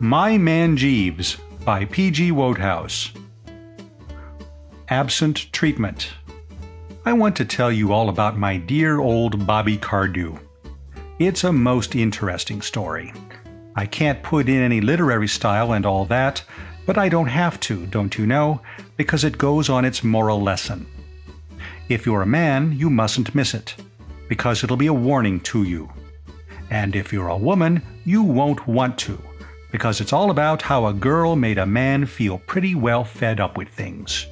My Man Jeeves by P.G. Wodehouse. Absent treatment. I want to tell you all about my dear old Bobby Cardew. It's a most interesting story. I can't put in any literary style and all that, but I don't have to, don't you know, because it goes on its moral lesson. If you're a man, you mustn't miss it, because it'll be a warning to you. And if you're a woman, you won't want to, because it's all about how a girl made a man feel pretty well fed up with things.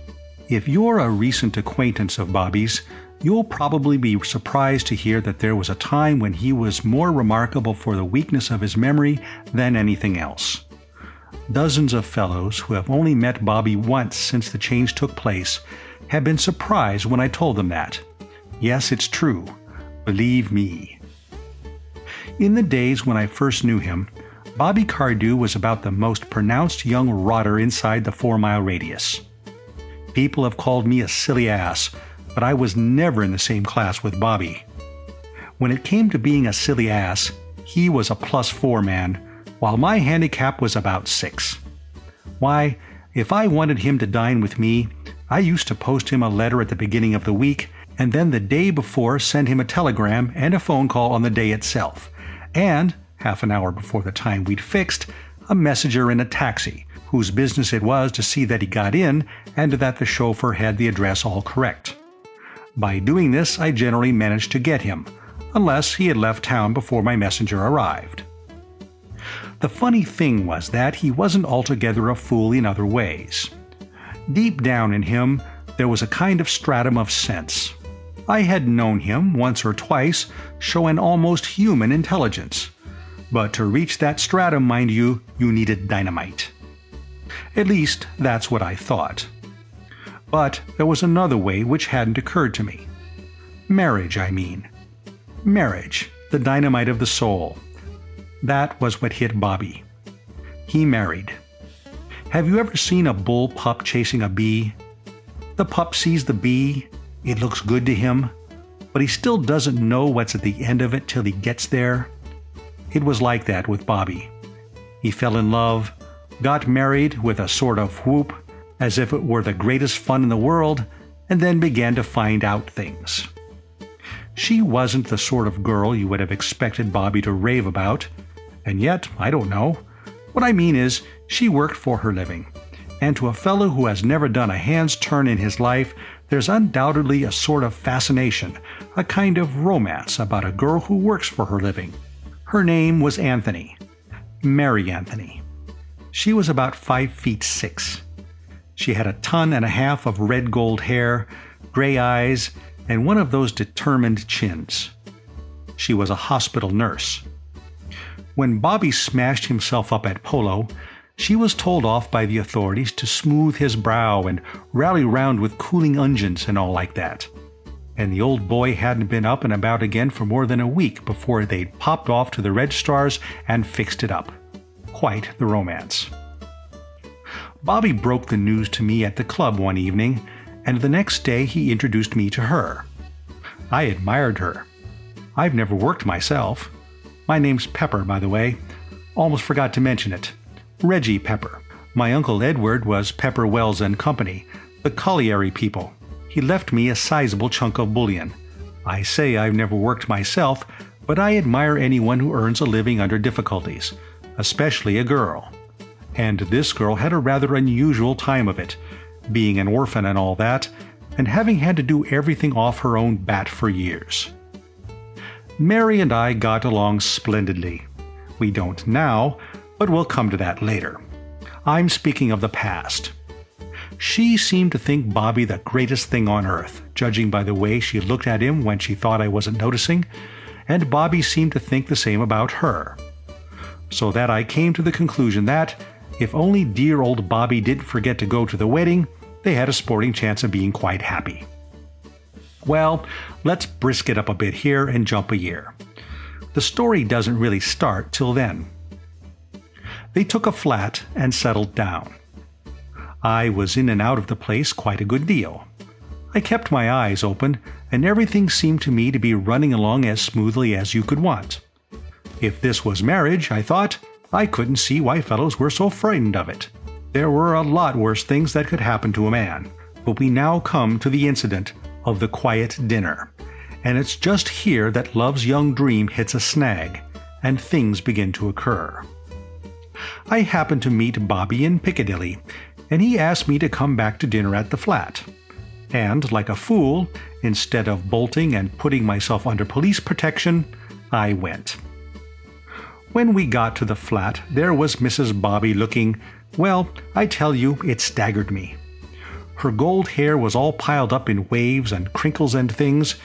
If you're a recent acquaintance of Bobby's, you'll probably be surprised to hear that there was a time when he was more remarkable for the weakness of his memory than anything else. Dozens of fellows who have only met Bobby once since the change took place have been surprised when I told them that. Yes, it's true. Believe me. In the days when I first knew him, Bobby Cardew was about the most pronounced young rotter inside the 4-mile radius. People have called me a silly ass, but I was never in the same class with Bobby. When it came to being a silly ass, he was a +4 man, while my handicap was about 6. Why, if I wanted him to dine with me, I used to post him a letter at the beginning of the week, and then the day before send him a telegram and a phone call on the day itself, and half an hour before the time we'd fixed, a messenger in a taxi, whose business it was to see that he got in and that the chauffeur had the address all correct. By doing this, I generally managed to get him, unless he had left town before my messenger arrived. The funny thing was that he wasn't altogether a fool in other ways. Deep down in him, there was a kind of stratum of sense. I had known him once or twice show an almost human intelligence. But to reach that stratum, mind you, you needed dynamite. At least, that's what I thought. But there was another way which hadn't occurred to me. Marriage, I mean. Marriage, the dynamite of the soul. That was what hit Bobby. He married. Have you ever seen a bull pup chasing a bee? The pup sees the bee, it looks good to him, but he still doesn't know what's at the end of it till he gets there. It was like that with Bobby. He fell in love, got married with a sort of whoop, as if it were the greatest fun in the world, and then began to find out things. She wasn't the sort of girl you would have expected Bobby to rave about, and yet, I don't know. What I mean is, she worked for her living, and to a fellow who has never done a hand's turn in his life, there's undoubtedly a sort of fascination, a kind of romance about a girl who works for her living. Her name was Anthony. Mary Anthony. She was about 5'6". She had 1.5 tons of red gold hair, gray eyes, and one of those determined chins. She was a hospital nurse. When Bobby smashed himself up at polo, she was told off by the authorities to smooth his brow and rally round with cooling unguents and all like that. And the old boy hadn't been up and about again for more than a week before they'd popped off to the registrars and fixed it up. Quite the romance. Bobby broke the news to me at the club one evening, and the next day he introduced me to her. I admired her. I've never worked myself. My name's Pepper, by the way. Almost forgot to mention it. Reggie Pepper. My Uncle Edward was Pepper, Wells and Company, the colliery people. He left me a sizable chunk of bullion. I say I've never worked myself, but I admire anyone who earns a living under difficulties, especially a girl. And this girl had a rather unusual time of it, being an orphan and all that, and having had to do everything off her own bat for years. Mary and I got along splendidly. We don't now, but we'll come to that later. I'm speaking of the past. She seemed to think Bobby the greatest thing on earth, judging by the way she looked at him when she thought I wasn't noticing, and Bobby seemed to think the same about her. So that I came to the conclusion that, if only dear old Bobby didn't forget to go to the wedding, they had a sporting chance of being quite happy. Well, let's brisk it up a bit here and jump a year. The story doesn't really start till then. They took a flat and settled down. I was in and out of the place quite a good deal. I kept my eyes open, and everything seemed to me to be running along as smoothly as you could want. If this was marriage, I thought, I couldn't see why fellows were so frightened of it. There were a lot worse things that could happen to a man, but we now come to the incident of the quiet dinner, and it's just here that love's young dream hits a snag, and things begin to occur. I happened to meet Bobby in Piccadilly, and he asked me to come back to dinner at the flat. And, like a fool, instead of bolting and putting myself under police protection, I went. When we got to the flat, there was Mrs. Bobby looking, well, I tell you, it staggered me. Her gold hair was all piled up in waves and crinkles and things,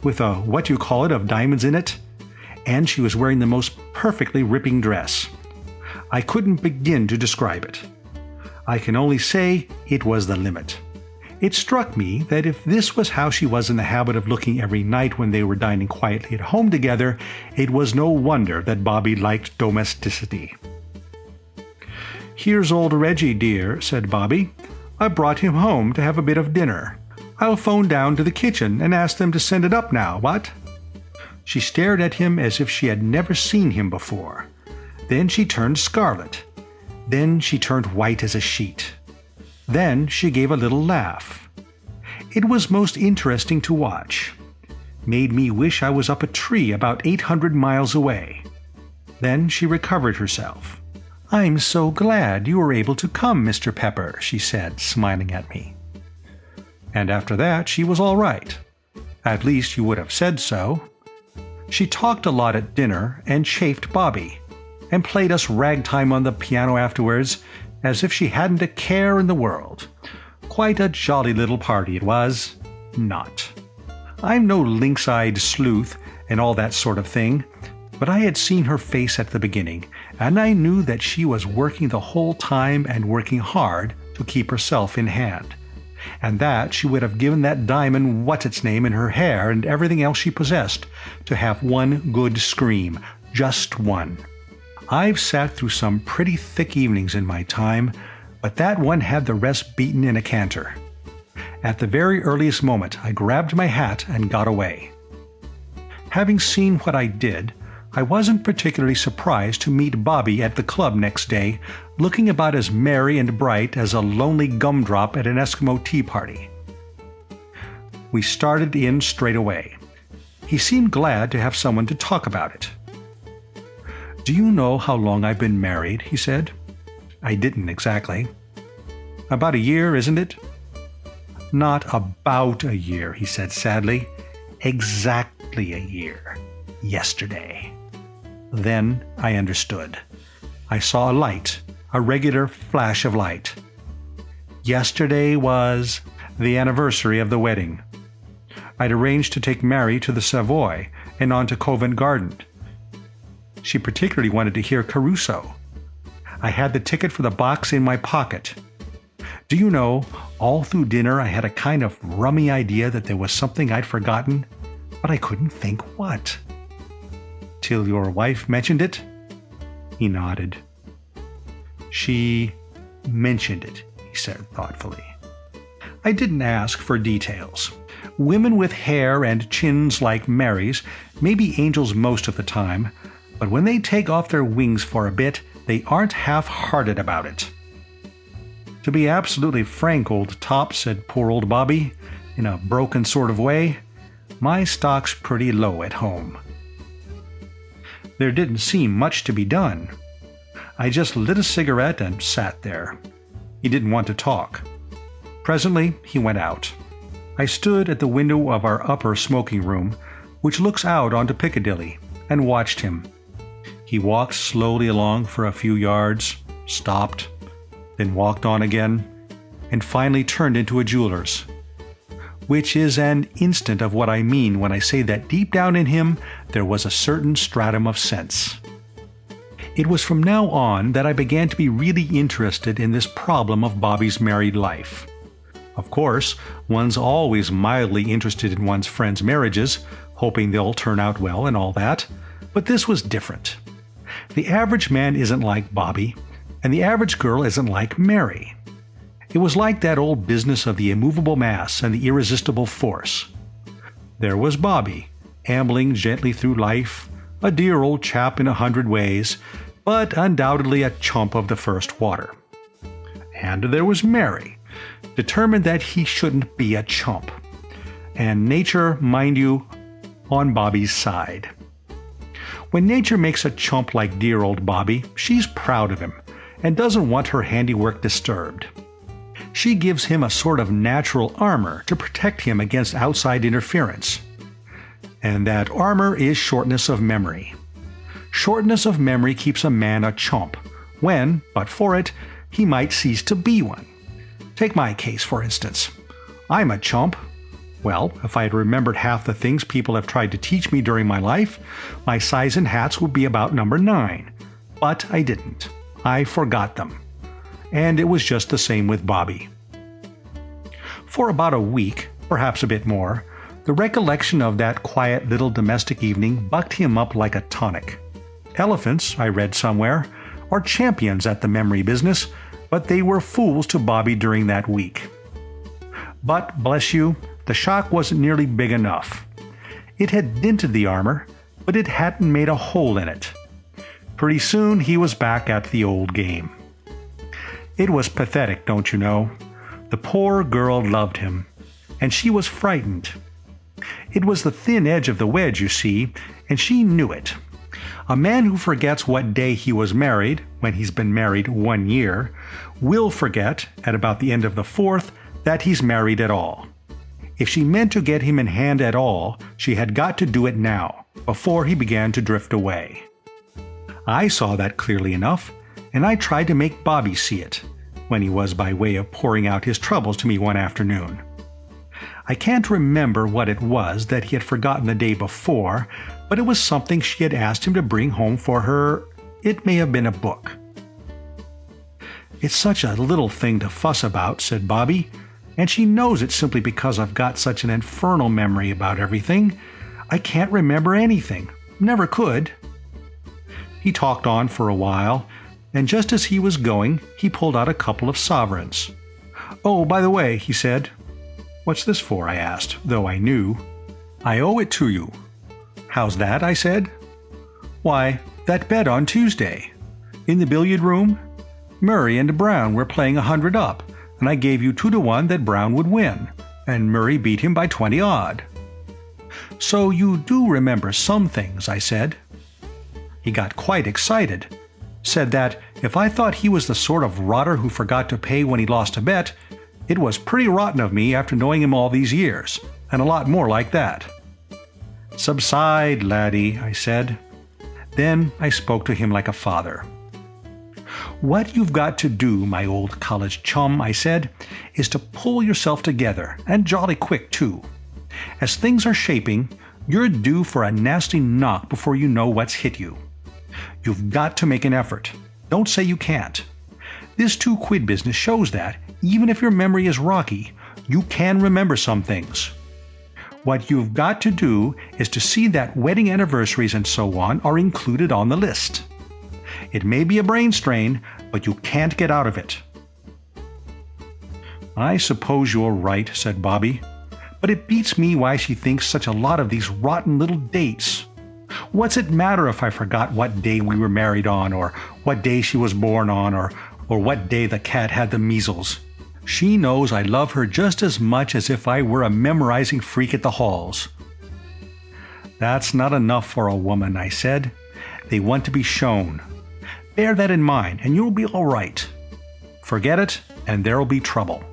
with a what-you-call-it of diamonds in it, and she was wearing the most perfectly ripping dress. I couldn't begin to describe it. I can only say it was the limit. It struck me that if this was how she was in the habit of looking every night when they were dining quietly at home together, it was no wonder that Bobby liked domesticity. "Here's old Reggie, dear," said Bobby. "I brought him home to have a bit of dinner. I'll phone down to the kitchen and ask them to send it up now, what?" She stared at him as if she had never seen him before. Then she turned scarlet. Then she turned white as a sheet. Then she gave a little laugh. It was most interesting to watch. Made me wish I was up a tree about 800 miles away. Then she recovered herself. "I'm so glad you were able to come, Mr. Pepper," she said, smiling at me. And after that she was all right. At least you would have said so. She talked a lot at dinner and chaffed Bobby, and played us ragtime on the piano afterwards, as if she hadn't a care in the world. Quite a jolly little party it was. Not. I'm no lynx-eyed sleuth and all that sort of thing, but I had seen her face at the beginning, and I knew that she was working the whole time and working hard to keep herself in hand, and that she would have given that diamond what's-its-name in her hair and everything else she possessed to have one good scream, just one. I've sat through some pretty thick evenings in my time, but that one had the rest beaten in a canter. At the very earliest moment I grabbed my hat and got away. Having seen what I did, I wasn't particularly surprised to meet Bobby at the club next day, looking about as merry and bright as a lonely gumdrop at an Eskimo tea party. We started in straight away. He seemed glad to have someone to talk about it. "Do you know how long I've been married?" he said. I didn't exactly. "About a year, isn't it?" "Not about a year," he said sadly. "Exactly a year. Yesterday." Then I understood. I saw a light, a regular flash of light. Yesterday was the anniversary of the wedding. I'd arranged to take Mary to the Savoy and on to Covent Garden. She particularly wanted to hear Caruso. I had the ticket for the box in my pocket. Do you know, all through dinner I had a kind of rummy idea that there was something I'd forgotten, but I couldn't think what. "Till your wife mentioned it?" He nodded. "She mentioned it," he said thoughtfully. I didn't ask for details. Women with hair and chins like Mary's may be angels most of the time, but when they take off their wings for a bit, they aren't half-hearted about it. "To be absolutely frank, old top," said poor old Bobby, in a broken sort of way, "my stock's pretty low at home." There didn't seem much to be done. I just lit a cigarette and sat there. He didn't want to talk. Presently he went out. I stood at the window of our upper smoking room, which looks out onto Piccadilly, and watched him. He walked slowly along for a few yards, stopped, then walked on again, and finally turned into a jeweler's. Which is an instant of what I mean when I say that deep down in him there was a certain stratum of sense. It was from now on that I began to be really interested in this problem of Bobby's married life. Of course, one's always mildly interested in one's friends' marriages, hoping they'll turn out well and all that, but this was different. The average man isn't like Bobby, and the average girl isn't like Mary. It was like that old business of the immovable mass and the irresistible force. There was Bobby, ambling gently through life, a dear old chap in 100 ways, but undoubtedly a chump of the first water. And there was Mary, determined that he shouldn't be a chump. And nature, mind you, on Bobby's side. When nature makes a chump like dear old Bobby, she's proud of him and doesn't want her handiwork disturbed. She gives him a sort of natural armor to protect him against outside interference. And that armor is shortness of memory. Shortness of memory keeps a man a chump, when, but for it, he might cease to be one. Take my case, for instance. I'm a chump. Well, if I had remembered half the things people have tried to teach me during my life, my size in hats would be about number 9. But I didn't. I forgot them. And it was just the same with Bobby. For about a week, perhaps a bit more, the recollection of that quiet little domestic evening bucked him up like a tonic. Elephants, I read somewhere, are champions at the memory business, but they were fools to Bobby during that week. But, bless you, the shock wasn't nearly big enough. It had dented the armor, but it hadn't made a hole in it. Pretty soon he was back at the old game. It was pathetic, don't you know? The poor girl loved him, and she was frightened. It was the thin edge of the wedge, you see, and she knew it. A man who forgets what day he was married, when he's been married 1 year, will forget, at about the end of the 4th, that he's married at all. If she meant to get him in hand at all, she had got to do it now, before he began to drift away. I saw that clearly enough, and I tried to make Bobby see it, when he was by way of pouring out his troubles to me one afternoon. I can't remember what it was that he had forgotten the day before, but it was something she had asked him to bring home for her. It may have been a book. "It's such a little thing to fuss about," said Bobby, "and she knows it simply because I've got such an infernal memory about everything. I can't remember anything. Never could." He talked on for a while, and just as he was going, he pulled out a couple of sovereigns. "Oh, by the way," he said. "What's this for?" I asked, though I knew. "I owe it to you." "How's that?" I said. "Why, that bet on Tuesday. In the billiard room, Murray and Brown were playing 100 up, and I gave you 2-1 that Brown would win, and Murray beat him by 20 odd. "So you do remember some things," I said. He got quite excited, said that if I thought he was the sort of rotter who forgot to pay when he lost a bet, it was pretty rotten of me after knowing him all these years, and a lot more like that. "Subside, laddie," I said. Then I spoke to him like a father. "What you've got to do, my old college chum," I said, "is to pull yourself together, and jolly quick, too. As things are shaping, you're due for a nasty knock before you know what's hit you. You've got to make an effort. Don't say you can't. This 2 quid business shows that, even if your memory is rocky, you can remember some things. What you've got to do is to see that wedding anniversaries and so on are included on the list. It may be a brain strain, but you can't get out of it." "I suppose you're right," said Bobby, "but it beats me why she thinks such a lot of these rotten little dates. What's it matter if I forgot what day we were married on, or what day she was born on, or what day the cat had the measles? She knows I love her just as much as if I were a memorizing freak at the halls." "That's not enough for a woman," I said. "They want to be shown. Bear that in mind, and you'll be all right. Forget it, and there'll be trouble."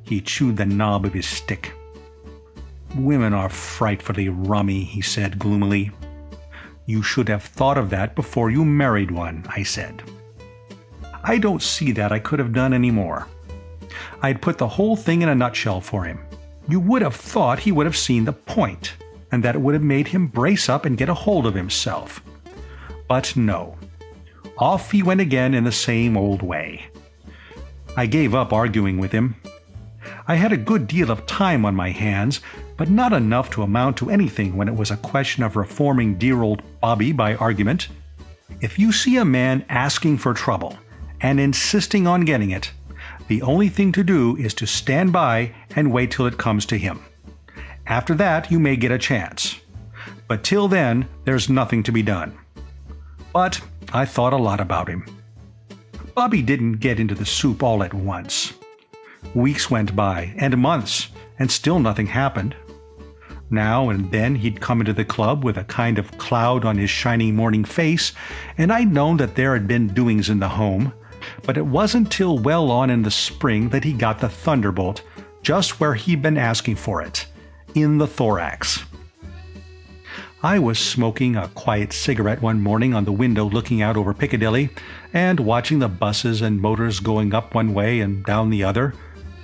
He chewed the knob of his stick. "Women are frightfully rummy," he said gloomily. "You should have thought of that before you married one," I said. I don't see that I could have done any more. I'd put the whole thing in a nutshell for him. You would have thought he would have seen the point, and that it would have made him brace up and get a hold of himself. But no. Off he went again in the same old way. I gave up arguing with him. I had a good deal of time on my hands, but not enough to amount to anything when it was a question of reforming dear old Bobby by argument. If you see a man asking for trouble, and insisting on getting it, the only thing to do is to stand by and wait till it comes to him. After that, you may get a chance. But till then, there's nothing to be done. But I thought a lot about him. Bobby didn't get into the soup all at once. Weeks went by, and months, and still nothing happened. Now and then he'd come into the club with a kind of cloud on his shiny morning face, and I'd known that there had been doings in the home, but it wasn't till well on in the spring that he got the thunderbolt, just where he'd been asking for it, in the thorax. I was smoking a quiet cigarette one morning on the window looking out over Piccadilly, and watching the buses and motors going up one way and down the other.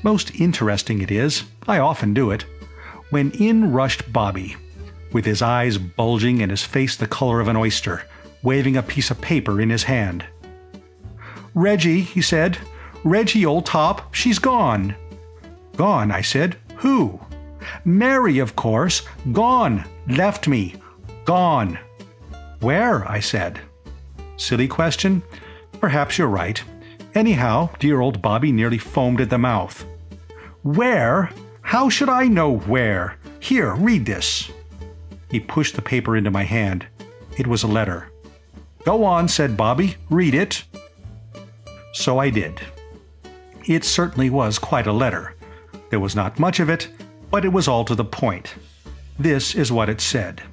Most interesting it is, I often do it, when in rushed Bobby, with his eyes bulging and his face the color of an oyster, waving a piece of paper in his hand. "Reggie," he said. "Reggie, old top, she's gone." "Gone," I said. "Who?" "Mary, of course. Gone. Left me. Gone." "Where?" I said. Silly question? Perhaps you're right. Anyhow, dear old Bobby nearly foamed at the mouth. "Where? How should I know where? Here, read this." He pushed the paper into my hand. It was a letter. "Go on," said Bobby. "Read it." So I did. It certainly was quite a letter. There was not much of it, but it was all to the point. This is what it said.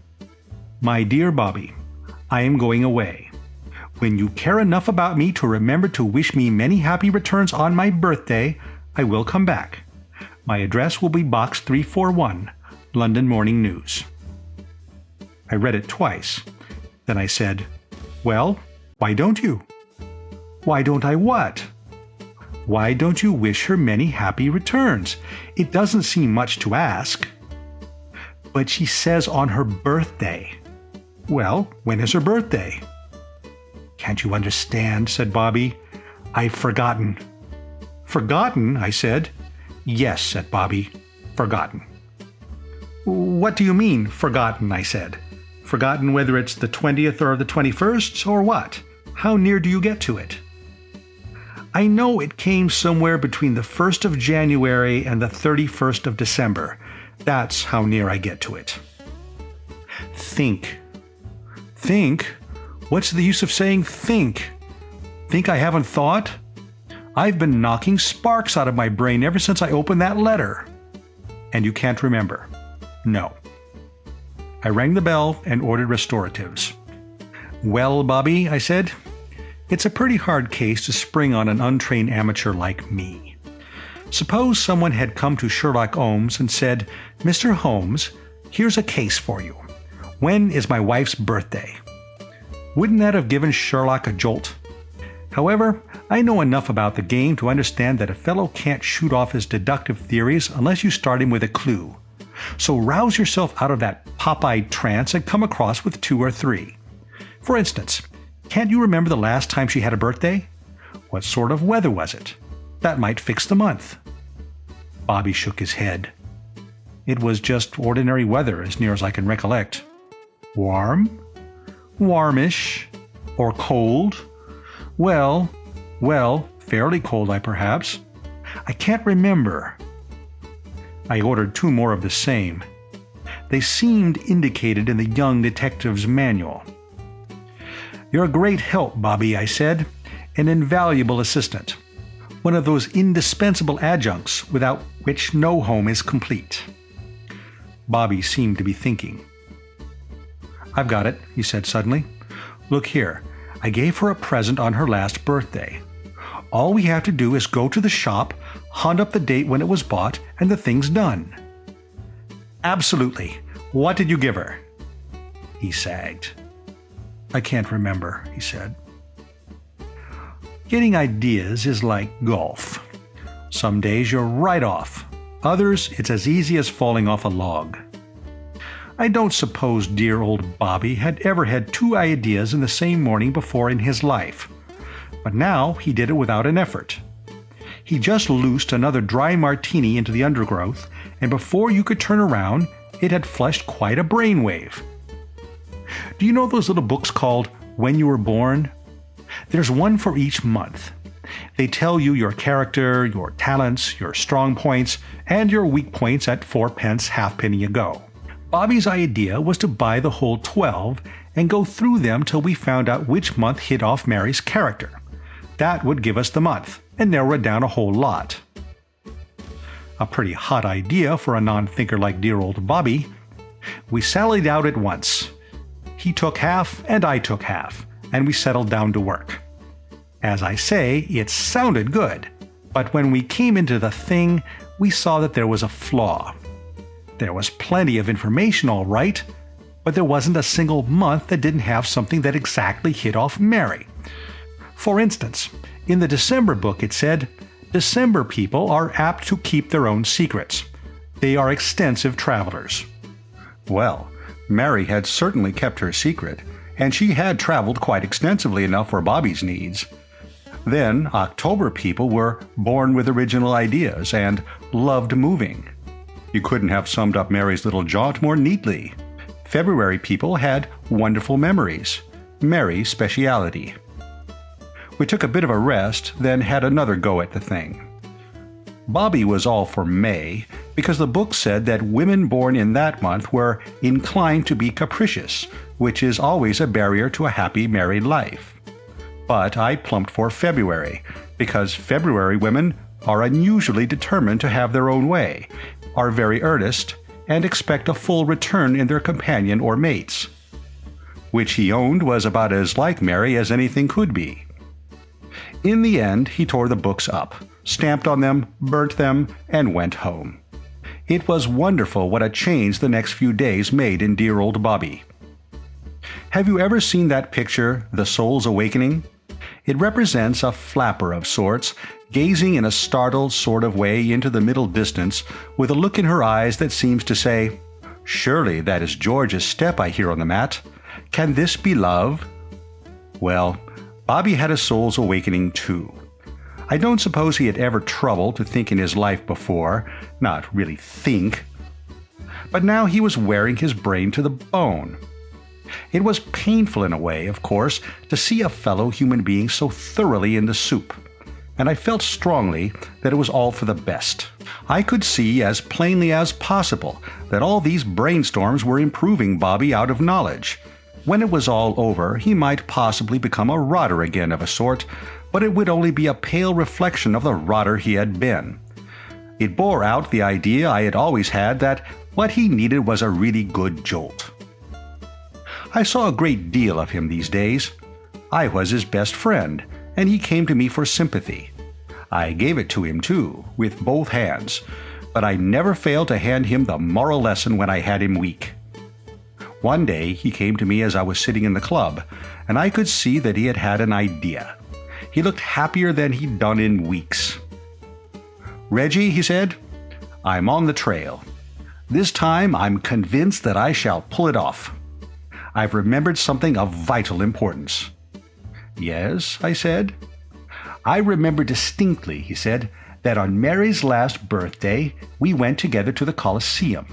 "My dear Bobby, I am going away. When you care enough about me to remember to wish me many happy returns on my birthday, I will come back. My address will be Box 341, London Morning News." I read it twice. Then I said, "Well, why don't you?" "Why don't I what?" "Why don't you wish her many happy returns? It doesn't seem much to ask." "But she says on her birthday." "Well, when is her birthday?" "Can't you understand?" said Bobby. "I've forgotten." "Forgotten?" I said. "Yes," said Bobby. "Forgotten." "What do you mean, forgotten?" I said. "Forgotten whether it's the 20th or the 21st, or what? How near do you get to it?" "I know it came somewhere between the 1st of January and the 31st of December. That's how near I get to it." "Think." "Think? What's the use of saying think? Think I haven't thought? I've been knocking sparks out of my brain ever since I opened that letter." "And you can't remember?" "No." I rang the bell and ordered restoratives. "Well, Bobby," I said, "it's a pretty hard case to spring on an untrained amateur like me. Suppose someone had come to Sherlock Holmes and said, 'Mr. Holmes, here's a case for you. When is my wife's birthday?' Wouldn't that have given Sherlock a jolt? However, I know enough about the game to understand that a fellow can't shoot off his deductive theories unless you start him with a clue. So rouse yourself out of that pop-eyed trance and come across with 2 or 3. For instance, can't you remember the last time she had a birthday? What sort of weather was it? That might fix the month." Bobby shook his head. "It was just ordinary weather as near as I can recollect." "Warm?" "Warmish. Or cold?" Well, fairly cold, perhaps. I can't remember." I ordered 2 more of the same. They seemed indicated in the young detective's manual. "You're a great help, Bobby," I said. "An invaluable assistant. One of those indispensable adjuncts without which no home is complete." Bobby seemed to be thinking. "I've got it," he said suddenly. "Look here. I gave her a present on her last birthday. All we have to do is go to the shop, hunt up the date when it was bought, and the thing's done." "Absolutely. What did you give her?" He sagged. "I can't remember," he said. Getting ideas is like golf. Some days you're right off. Others, it's as easy as falling off a log. I don't suppose dear old Bobby had ever had 2 ideas in the same morning before in his life. But now he did it without an effort. He just loosed another dry martini into the undergrowth, and before you could turn around, it had flushed quite a brainwave. Do you know those little books called When You Were Born? There's one for each month. They tell you your character, your talents, your strong points, and your weak points at 4 pence halfpenny a go. Bobby's idea was to buy the whole 12 and go through them till we found out which month hit off Mary's character. That would give us the month, and narrow it down a whole lot. A pretty hot idea for a non-thinker like dear old Bobby. We sallied out at once. He took half, and I took half, and we settled down to work. As I say, it sounded good, but when we came into the thing, we saw that there was a flaw. There was plenty of information, all right, but there wasn't a single month that didn't have something that exactly hit off Mary. For instance, in the December book it said, December people are apt to keep their own secrets. They are extensive travelers. Well, Mary had certainly kept her secret, and she had traveled quite extensively enough for Bobby's needs. Then, October people were born with original ideas and loved moving. You couldn't have summed up Mary's little jaunt more neatly. February people had wonderful memories, Mary's speciality. We took a bit of a rest, then had another go at the thing. Bobby was all for May, because the book said that women born in that month were inclined to be capricious, which is always a barrier to a happy married life. But I plumped for February, because February women are unusually determined to have their own way, are very earnest, and expect a full return in their companion or mates. Which he owned was about as like Mary as anything could be. In the end, he tore the books up, stamped on them, burnt them, and went home. It was wonderful what a change the next few days made in dear old Bobby. Have you ever seen that picture, The Soul's Awakening? It represents a flapper of sorts, gazing in a startled sort of way into the middle distance, with a look in her eyes that seems to say, "Surely that is George's step I hear on the mat. Can this be love?" Well, Bobby had a soul's awakening too. I don't suppose he had ever troubled to think in his life before, not really think. But now he was wearing his brain to the bone. It was painful in a way, of course, to see a fellow human being so thoroughly in the soup, and I felt strongly that it was all for the best. I could see as plainly as possible that all these brainstorms were improving Bobby out of knowledge. When it was all over, he might possibly become a rotter again of a sort, but it would only be a pale reflection of the rotter he had been. It bore out the idea I had always had that what he needed was a really good jolt. I saw a great deal of him these days. I was his best friend, and he came to me for sympathy. I gave it to him, too, with both hands, but I never failed to hand him the moral lesson when I had him weak. One day he came to me as I was sitting in the club, and I could see that he had had an idea. He looked happier than he'd done in weeks. "Reggie," he said, "I'm on the trail. This time I'm convinced that I shall pull it off. I've remembered something of vital importance." "Yes," I said. "I remember distinctly," he said, "that on Mary's last birthday we went together to the Colosseum.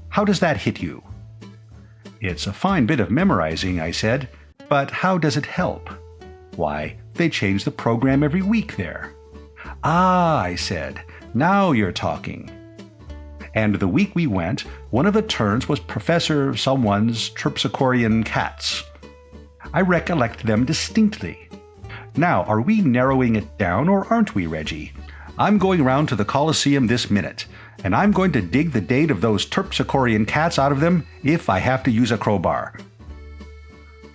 How does that hit you?" "It's a fine bit of memorizing," I said, "but how does it help?" "Why, they change the program every week there." "Ah," I said, "now you're talking." And the week we went, one of the turns was Professor someone's Terpsichorean cats. I recollect them distinctly. Now, are we narrowing it down, or aren't we, Reggie? I'm going round to the Colosseum this minute, and I'm going to dig the date of those Terpsichorean cats out of them if I have to use a crowbar.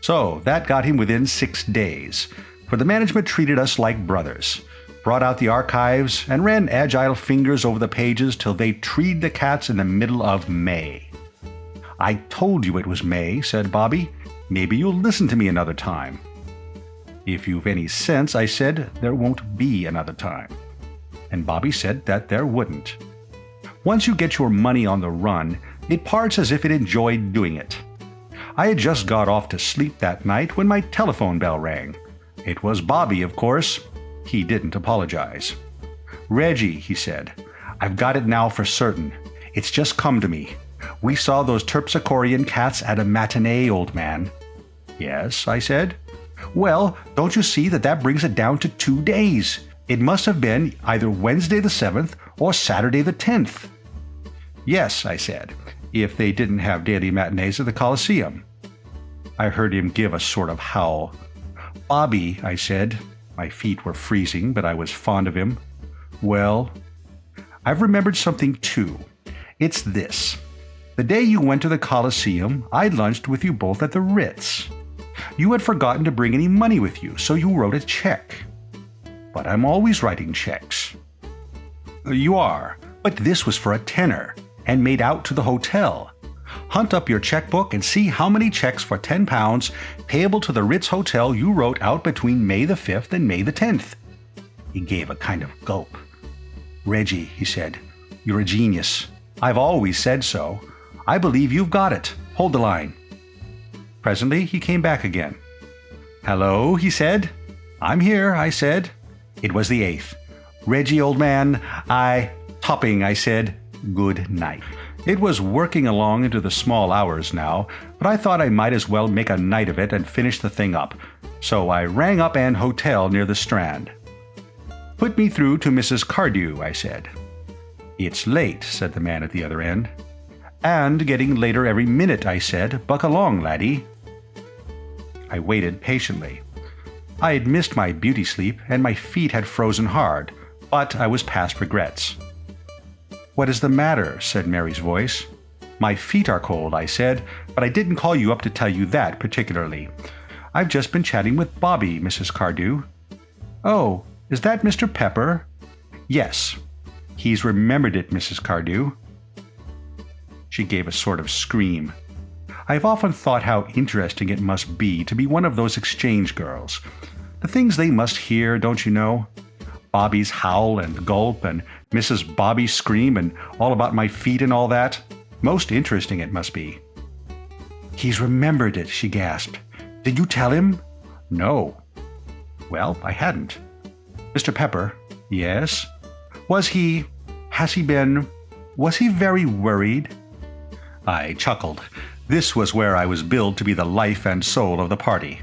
So that got him within 6 days, for the management treated us like brothers, brought out the archives, and ran agile fingers over the pages till they treed the cats in the middle of May. "I told you it was May," said Bobby. "Maybe you'll listen to me another time." "If you've any sense," I said, "there won't be another time." And Bobby said that there wouldn't. Once you get your money on the run, it parts as if it enjoyed doing it. I had just got off to sleep that night when my telephone bell rang. It was Bobby, of course. He didn't apologize. "Reggie," he said, "I've got it now for certain. It's just come to me. We saw those Terpsichorean cats at a matinee, old man." "Yes," I said. "Well, don't you see that brings it down to 2 days? It must have been either Wednesday the 7th or Saturday the 10th. "Yes," I said, "if they didn't have daily matinees at the Colosseum." I heard him give a sort of howl. "Bobby," I said. My feet were freezing, but I was fond of him. "Well?" "I've remembered something too. It's this. The day you went to the Coliseum, I lunched with you both at the Ritz. You had forgotten to bring any money with you, so you wrote a check. But I'm always writing checks." "You are, but this was for a tenner, and made out to the hotel. Hunt up your checkbook and see how many checks for £10 payable to the Ritz Hotel you wrote out between May the 5th and May the 10th. He gave a kind of gulp. "Reggie," he said, "you're a genius. I've always said so. I believe you've got it. Hold the line." Presently he came back again. "Hello," he said. "I'm here," I said. It was the 8th. "Reggie, old man, Topping," I said. "Good night." It was working along into the small hours now, but I thought I might as well make a night of it and finish the thing up, so I rang up an hotel near the Strand. "Put me through to Mrs. Cardew," I said. "It's late," said the man at the other end. "And getting later every minute," I said. "Buck along, laddie." I waited patiently. I had missed my beauty sleep, and my feet had frozen hard, but I was past regrets. "What is the matter?" said Mary's voice. "My feet are cold," I said, "but I didn't call you up to tell you that particularly. I've just been chatting with Bobby, Mrs. Cardew." "Oh, is that Mr. Pepper?" "Yes. He's remembered it, Mrs. Cardew." She gave a sort of scream. I've often thought how interesting it must be to be one of those exchange girls. The things they must hear, don't you know? Bobby's howl and gulp, and Mrs. Bobby's scream, and all about my feet and all that. Most interesting it must be. "He's remembered it," she gasped. "Did you tell him?" "No." Well, I hadn't. "Mr. Pepper." "Yes." Was he very worried?" I chuckled. This was where I was billed to be the life and soul of the party.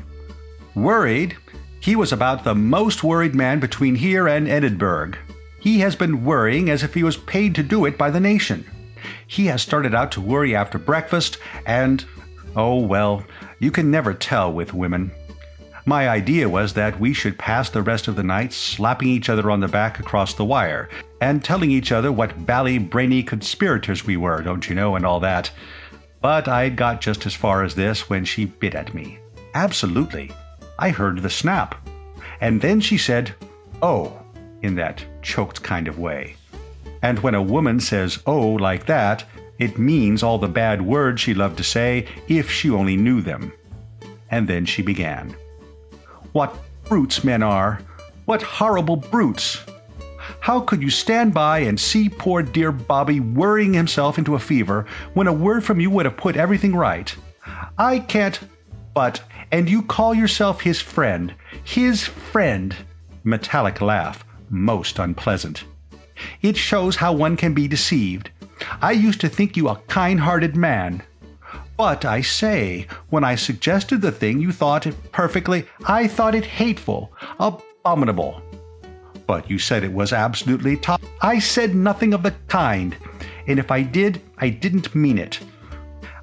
"Worried? He was about the most worried man between here and Edinburgh. He has been worrying as if he was paid to do it by the nation. He has started out to worry after breakfast, and, oh well, you can never tell with women. My idea was that we should pass the rest of the night slapping each other on the back across the wire, and telling each other what bally brainy conspirators we were, don't you know, and all that. But I'd got just as far as this when she bit at me. Absolutely. I heard the snap. And then she said, 'Oh,' in that choked kind of way. And when a woman says 'oh' like that, it means all the bad words she loved to say if she only knew them. And then she began. 'What brutes men are! What horrible brutes! How could you stand by and see poor dear Bobby worrying himself into a fever when a word from you would have put everything right? I can't, but, and you call yourself his friend. His friend!' Metallic laugh, most unpleasant. 'It shows how one can be deceived. I used to think you a kind-hearted man. But I say, when I suggested the thing you thought it I thought it hateful, abominable. But you said it was absolutely top. I said nothing of the kind, and if I did, I didn't mean it.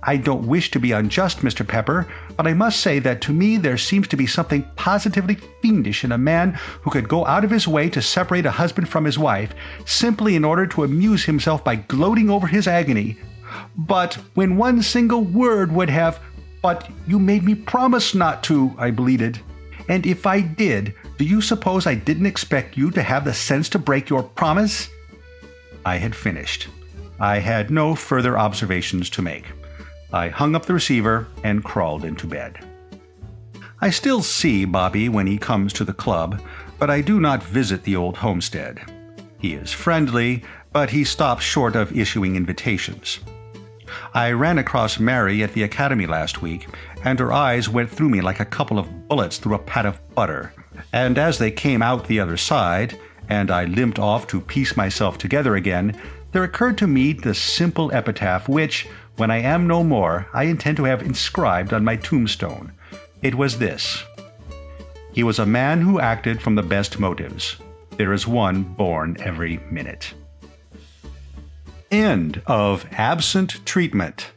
I don't wish to be unjust, Mr. Pepper, but I must say that to me there seems to be something positively fiendish in a man who could go out of his way to separate a husband from his wife, simply in order to amuse himself by gloating over his agony. But when one single word would have— But you made me promise not to, I bleated. And if I did, do you suppose I didn't expect you to have the sense to break your promise?" I had finished. I had no further observations to make. I hung up the receiver and crawled into bed. I still see Bobby when he comes to the club, but I do not visit the old homestead. He is friendly, but he stops short of issuing invitations. I ran across Mary at the academy last week, and her eyes went through me like a couple of bullets through a pat of butter. And as they came out the other side, and I limped off to piece myself together again, there occurred to me the simple epitaph which, when I am no more, I intend to have inscribed on my tombstone. It was this: "He was a man who acted from the best motives. There is one born every minute." End of Absent Treatment.